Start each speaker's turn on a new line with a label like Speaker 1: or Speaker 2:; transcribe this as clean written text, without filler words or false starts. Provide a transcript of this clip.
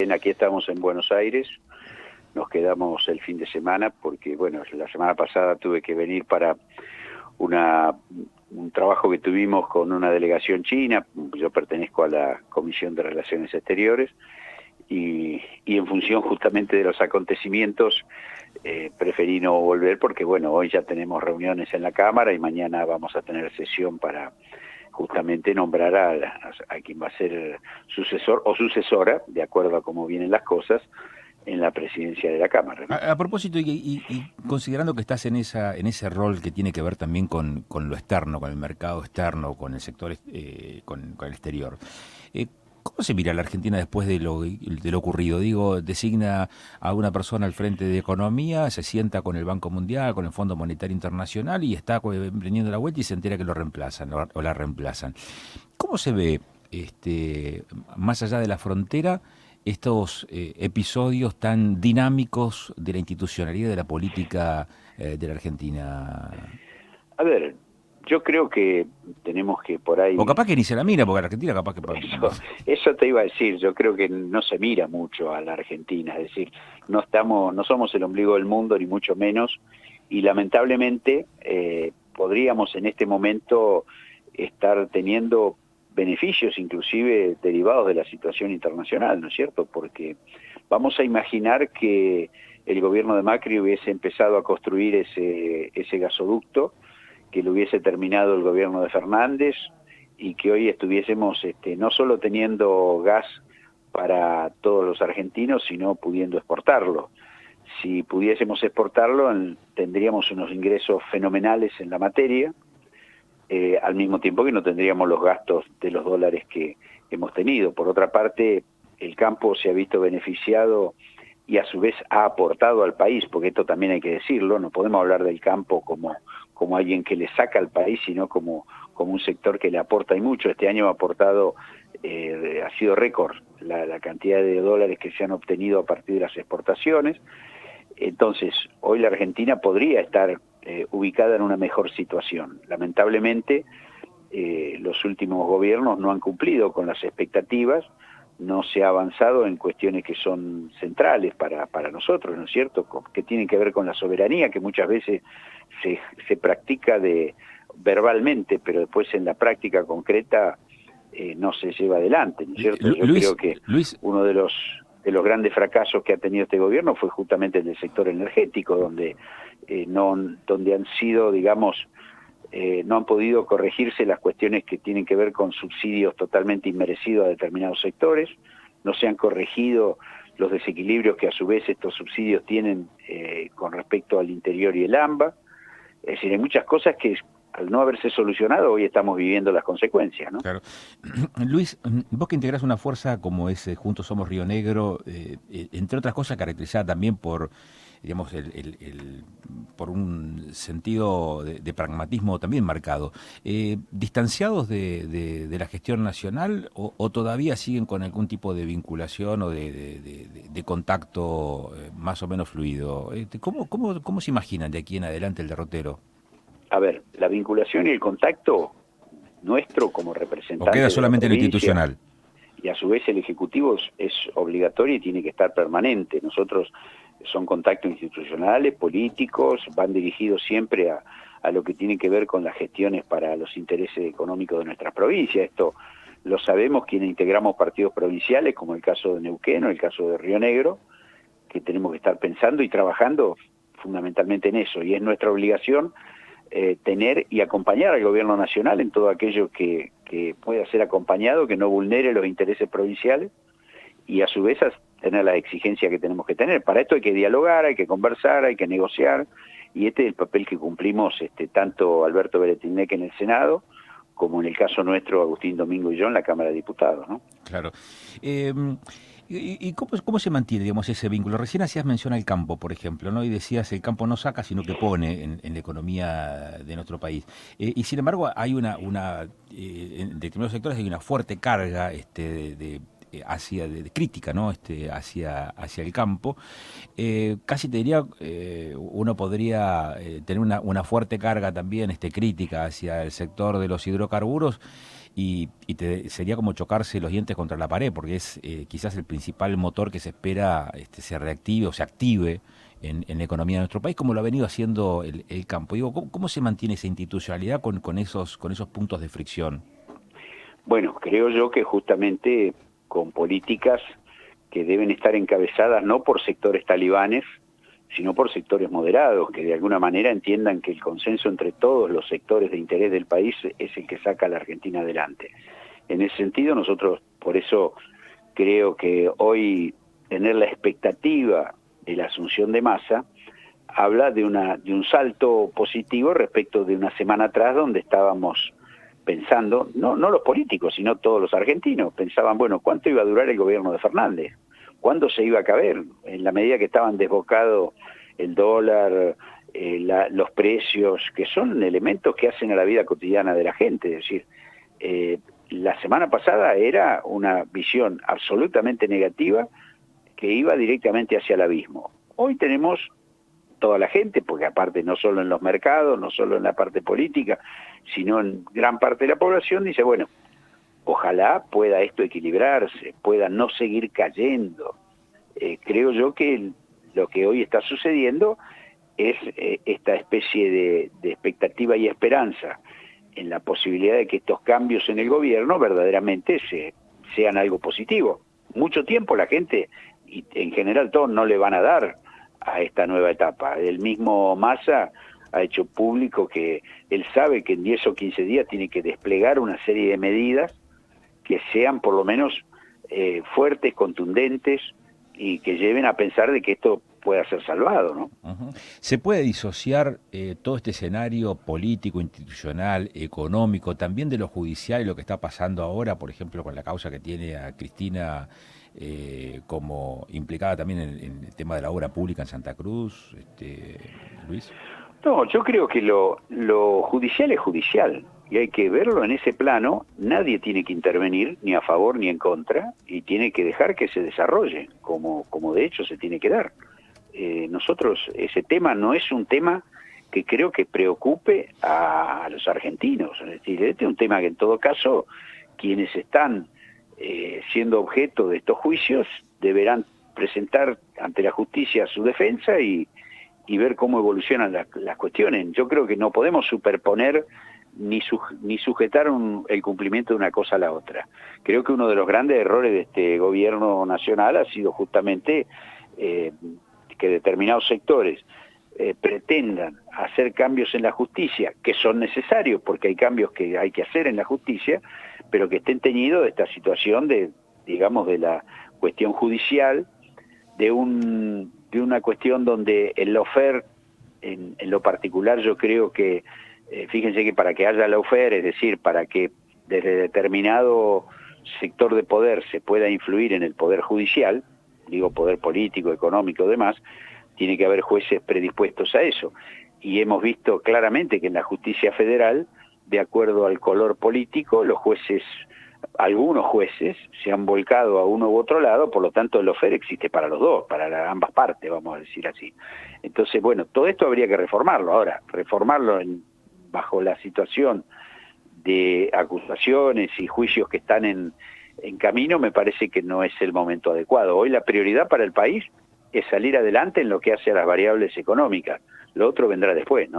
Speaker 1: cuarentena. Aquí estamos en Buenos Aires, nos quedamos el fin de semana porque, bueno, la semana pasada tuve que venir para un trabajo que tuvimos con una delegación china. Yo pertenezco a la Comisión de Relaciones Exteriores y en función justamente de los acontecimienos preferí no volver porque, bueno, hoy ya tenemos reuniones en la Cámara y mañana vamos a tener sesión para justamente nombrar a quien va a ser sucesor o sucesora, de acuerdo a cómo vienen las cosas, en la presidencia de la Cámara, ¿no?
Speaker 2: A propósito, y considerando que estás en ese rol que tiene que ver también con lo externo, con el mercado externo, con el sector, con el exterior, ¿cómo se mira la Argentina después de lo ocurrido? Digo, designa a una persona al frente de Economía, se sienta con el Banco Mundial, con el Fondo Monetario Internacional y está emprendiendo la vuelta y se entera que lo reemplazan o la reemplazan. ¿Cómo se ve, más allá de la frontera, estos episodios tan dinámicos de la institucionalidad de la política de la Argentina?
Speaker 1: A ver, yo creo que tenemos que por
Speaker 2: O
Speaker 1: ahí...
Speaker 2: capaz que ni se la mira, porque la Argentina capaz que...
Speaker 1: Eso te iba a decir, yo creo que no se mira mucho a la Argentina, es decir, no somos el ombligo del mundo, ni mucho menos, y lamentablemente podríamos en este momento estar teniendo beneficios inclusive derivados de la situación internacional, ¿no es cierto? Porque vamos a imaginar que el gobierno de Macri hubiese empezado a construir ese gasoducto, que lo hubiese terminado el gobierno de Fernández, y que hoy estuviésemos no solo teniendo gas para todos los argentinos, sino pudiendo exportarlo. Si pudiésemos exportarlo, tendríamos unos ingresos fenomenales en la materia, al mismo tiempo que no tendríamos los gastos de los dólares que hemos tenido. Por otra parte, el campo se ha visto beneficiado y a su vez ha aportado al país, porque esto también hay que decirlo, no podemos hablar del campo como alguien que le saca al país, sino como un sector que le aporta y mucho. Este año ha aportado, ha sido récord la cantidad de dólares que se han obtenido a partir de las exportaciones. Entonces, hoy la Argentina podría estar ubicada en una mejor situación. Lamentablemente, los últimos gobiernos no han cumplido con las expectativas, no se ha avanzado en cuestiones que son centrales para nosotros, ¿no es cierto?, que tienen que ver con la soberanía, que muchas veces se practica verbalmente, pero después en la práctica concreta no se lleva adelante, ¿no es cierto? Yo creo que
Speaker 2: Luis,
Speaker 1: uno de los grandes fracasos que ha tenido este gobierno fue justamente el del sector energético, donde han sido, digamos, no han podido corregirse las cuestiones que tienen que ver con subsidios totalmente inmerecidos a determinados sectores, no se han corregido los desequilibrios que a su vez estos subsidios tienen con respecto al interior y el AMBA. Es decir, hay muchas cosas que al no haberse solucionado hoy estamos viviendo las consecuencias, ¿no?
Speaker 2: claro. Luis, vos que integrás una fuerza como es Juntos Somos Río Negro, entre otras cosas caracterizada también por, digamos, por un sentido de pragmatismo también marcado, ¿distanciados de la gestión nacional o todavía siguen con algún tipo de vinculación o de contacto más o menos fluido? ¿Cómo se imaginan de aquí en adelante el derrotero?
Speaker 1: A ver, la vinculación y el contacto nuestro como
Speaker 2: ¿O queda
Speaker 1: representantes de la
Speaker 2: solamente en lo
Speaker 1: provincia,
Speaker 2: institucional?
Speaker 1: y a su vez el Ejecutivo es obligatorio y tiene que estar permanente. Nosotros son contactos institucionales, políticos, van dirigidos siempre a lo que tiene que ver con las gestiones para los intereses económicos de nuestras provincias. Esto lo sabemos quienes integramos partidos provinciales, como el caso de Neuquén o el caso de Río Negro, que tenemos que estar pensando y trabajando fundamentalmente en eso, y es nuestra obligación tener y acompañar al gobierno nacional en todo aquello que pueda ser acompañado, que no vulnere los intereses provinciales, y a su vez tener las exigencias que tenemos que tener. Para esto hay que dialogar, hay que conversar, hay que negociar, y este es el papel que cumplimos tanto Alberto Beretilnec en el Senado, como en el caso nuestro Agustín Domingo y yo en la Cámara de Diputados, ¿no?
Speaker 2: Claro. ¿Y cómo se mantiene, digamos, ese vínculo? Recién hacías mención al campo, por ejemplo, ¿no? Y decías, el campo no saca, sino que pone en la economía de nuestro país. Y sin embargo, hay en determinados sectores hay una fuerte carga de crítica, ¿no? Hacia el campo. Casi te diría, uno podría tener una fuerte carga también crítica hacia el sector de los hidrocarburos. sería como chocarse los dientes contra la pared, porque es quizás el principal motor que se espera se reactive o se active en la economía de nuestro país, como lo ha venido haciendo el campo. Digo, ¿cómo se mantiene esa institucionalidad con esos puntos de fricción?
Speaker 1: Bueno, creo yo que justamente con políticas que deben estar encabezadas no por sectores talibanes, sino por sectores moderados, que de alguna manera entiendan que el consenso entre todos los sectores de interés del país es el que saca a la Argentina adelante. En ese sentido, nosotros, por eso creo que hoy tener la expectativa de la asunción de Massa habla de un salto positivo respecto de una semana atrás donde estábamos pensando, no los políticos, sino todos los argentinos, pensaban, bueno, ¿cuánto iba a durar el gobierno de Fernández? ¿Cuándo se iba a caber? En la medida que estaban desbocados el dólar, los precios, que son elementos que hacen a la vida cotidiana de la gente. Es decir, la semana pasada era una visión absolutamente negativa que iba directamente hacia el abismo. Hoy tenemos toda la gente, porque aparte no solo en los mercados, no solo en la parte política, sino en gran parte de la población, dice, bueno, ojalá pueda esto equilibrarse, pueda no seguir cayendo. Creo yo que lo que hoy está sucediendo es esta especie de expectativa y esperanza en la posibilidad de que estos cambios en el gobierno verdaderamente sean algo positivo. Mucho tiempo la gente, y en general todos, no le van a dar a esta nueva etapa. El mismo Massa ha hecho público que él sabe que en 10 o 15 días tiene que desplegar una serie de medidas que sean por lo menos fuertes, contundentes, y que lleven a pensar de que esto pueda ser salvado, ¿no?
Speaker 2: Uh-huh. ¿Se puede disociar todo este escenario político, institucional, económico, también de lo judicial y lo que está pasando ahora, por ejemplo, con la causa que tiene a Cristina como implicada también en el tema de la obra pública en Santa Cruz, Luis?
Speaker 1: No, yo creo que lo judicial es judicial y hay que verlo en ese plano. Nadie tiene que intervenir ni a favor ni en contra y tiene que dejar que se desarrolle como de hecho se tiene que dar. Nosotros, ese tema no es un tema que creo que preocupe a los argentinos. Es decir, este es un tema que en todo caso quienes están siendo objeto de estos juicios deberán presentar ante la justicia su defensa y ver cómo evolucionan las cuestiones. Yo creo que no podemos superponer ni sujetar el cumplimiento de una cosa a la otra. Creo que uno de los grandes errores de este gobierno nacional ha sido justamente que determinados sectores pretendan hacer cambios en la justicia, que son necesarios porque hay cambios que hay que hacer en la justicia, pero que estén teñidos de esta situación de, digamos, de la cuestión judicial, de una cuestión donde el lawfare, en lo particular, yo creo que, fíjense que para que haya lawfare, es decir, para que desde determinado sector de poder se pueda influir en el poder judicial, digo poder político, económico, demás, tiene que haber jueces predispuestos a eso. Y hemos visto claramente que en la justicia federal, de acuerdo al color político, los jueces, algunos jueces, se han volcado a uno u otro lado, por lo tanto el lawfare existe para los dos, para ambas partes, vamos a decir así. Entonces, bueno, todo esto habría que reformarlo. Ahora, reformarlo bajo la situación de acusaciones y juicios que están en camino, me parece que no es el momento adecuado. Hoy la prioridad para el país es salir adelante en lo que hace a las variables económicas. Lo otro vendrá después, ¿no?